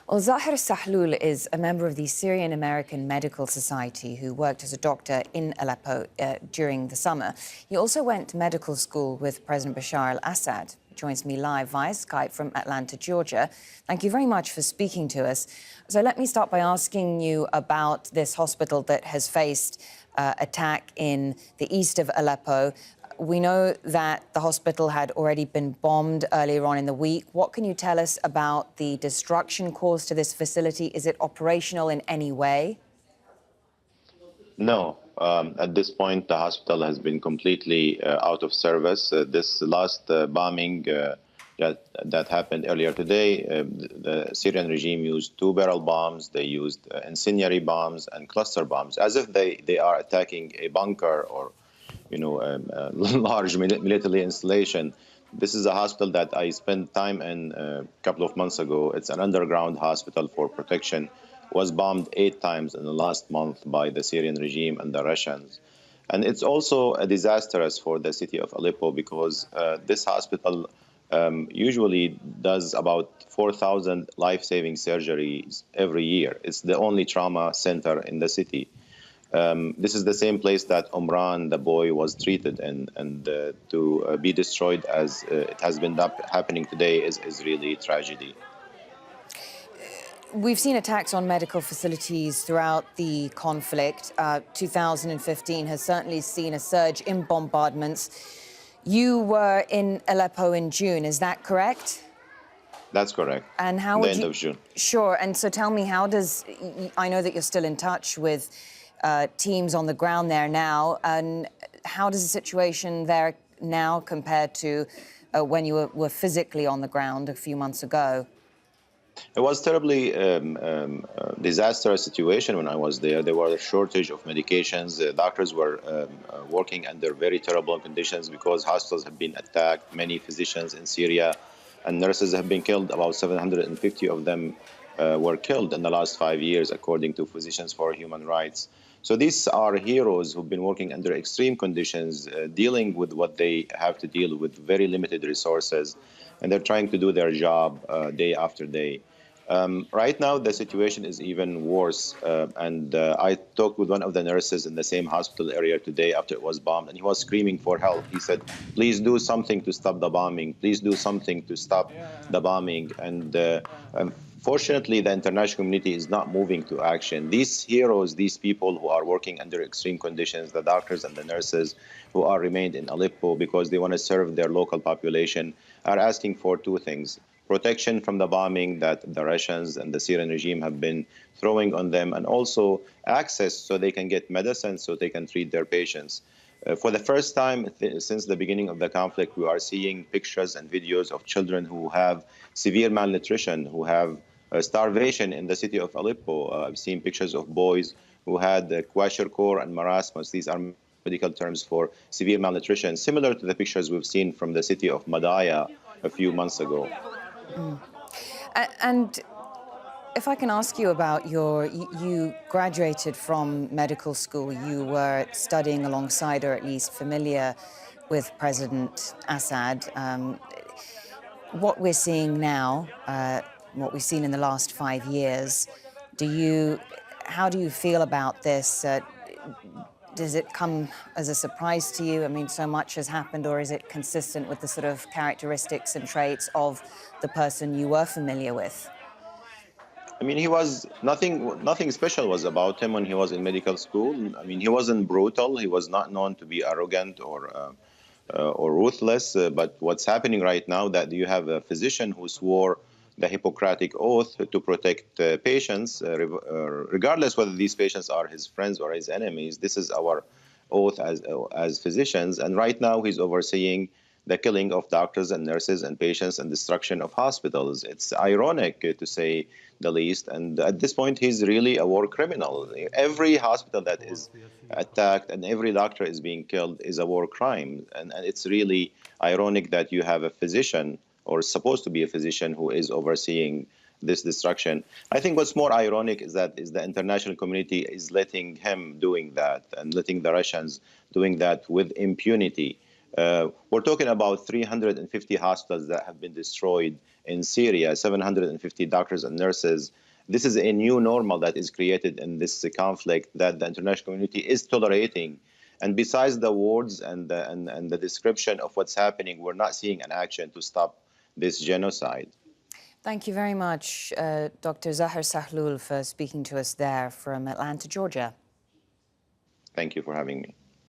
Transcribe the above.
Well, Zaher Sahloul is a member of the Syrian American Medical Society who worked as a doctor in Aleppo during the summer. He also went to medical school with President Bashar al-Assad. He joins me live via Skype from Atlanta, Georgia. Thank you very much for speaking to us. So let me start by asking you about this hospital that has faced attack in the east of Aleppo. We know that the hospital had already been bombed earlier on in the week. What can you tell us about the destruction caused to this facility? Is it operational in any way? No. At this point, the hospital has been completely out of service. This last bombing that happened earlier today, the Syrian regime used two-barrel bombs. They used incendiary bombs and cluster bombs, as if they are attacking a bunker or a large military installation. This is a hospital that I spent time in a couple of months ago. It's an underground hospital for protection. Was bombed 8 times in the last month by the Syrian regime and the Russians. And it's also disastrous for the city of Aleppo because this hospital usually does about 4,000 life-saving surgeries every year. It's the only trauma center in the city. This is the same place that Omran, the boy, was treated in, and to be destroyed as it has been happening today is really tragedy. We've seen attacks on medical facilities throughout the conflict. 2015 has certainly seen a surge in bombardments. You were in Aleppo in June, is that correct? That's correct. And how would the end of June. Sure. And so tell me, how does... I know that you're still in touch with teams on the ground there now. And how does the situation there now compare to when you were physically on the ground a few months ago? It was terribly disastrous situation when I was there. There was a shortage of medications. Doctors were working under very terrible conditions because hospitals have been attacked. Many physicians in Syria and nurses have been killed. About 750 of them were killed in the last 5 years, according to Physicians for Human Rights. So these are heroes who've been working under extreme conditions, dealing with what they have to deal with, very limited resources, and they're trying to do their job day after day. Right now, the situation is even worse, and I talked with one of the nurses in the same hospital area today after it was bombed, and he was screaming for help. He said, please do something to stop the bombing. Please do something to stop the bombing. And fortunately, the international community is not moving to action. These heroes, these people who are working under extreme conditions, the doctors and the nurses who are remained in Aleppo because they want to serve their local population, are asking for 2 things. Protection from the bombing that the Russians and the Syrian regime have been throwing on them, and also access so they can get medicine so they can treat their patients. For the first time since the beginning of the conflict, we are seeing pictures and videos of children who have severe malnutrition, who have starvation in the city of Aleppo. I've seen pictures of boys who had kwashiorkor and marasmus. These are medical terms for severe malnutrition, similar to the pictures we've seen from the city of Madaya a few months ago. And if I can ask you about you graduated from medical school, you were studying alongside, or at least familiar with, President Assad. What we're seeing now, what we've seen in the last 5 years, how do you feel about this? Does it come as a surprise to you? I mean, so much has happened, or is it consistent with the sort of characteristics and traits of the person you were familiar with? I mean, he was nothing special was about him when he was in medical school. I mean, he wasn't brutal. He was not known to be arrogant or ruthless. But what's happening right now, that you have a physician who swore the Hippocratic Oath to protect patients, regardless whether these patients are his friends or his enemies. This is our oath as physicians. And right now he's overseeing the killing of doctors and nurses and patients and destruction of hospitals. It's ironic, to say the least. And at this point, he's really a war criminal. Every hospital that is attacked and every doctor is being killed is a war crime. And it's really ironic that you have a physician, or supposed to be a physician, who is overseeing this destruction. I think what's more ironic is that the international community is letting him doing that and letting the Russians doing that with impunity. We're talking about 350 hospitals that have been destroyed in Syria, 750 doctors and nurses. This is a new normal that is created in this conflict that the international community is tolerating. And besides the words and the description of what's happening, we're not seeing an action to stop this genocide. Thank you very much, Dr. Zaher Sahloul, for speaking to us there from Atlanta, Georgia. Thank you for having me.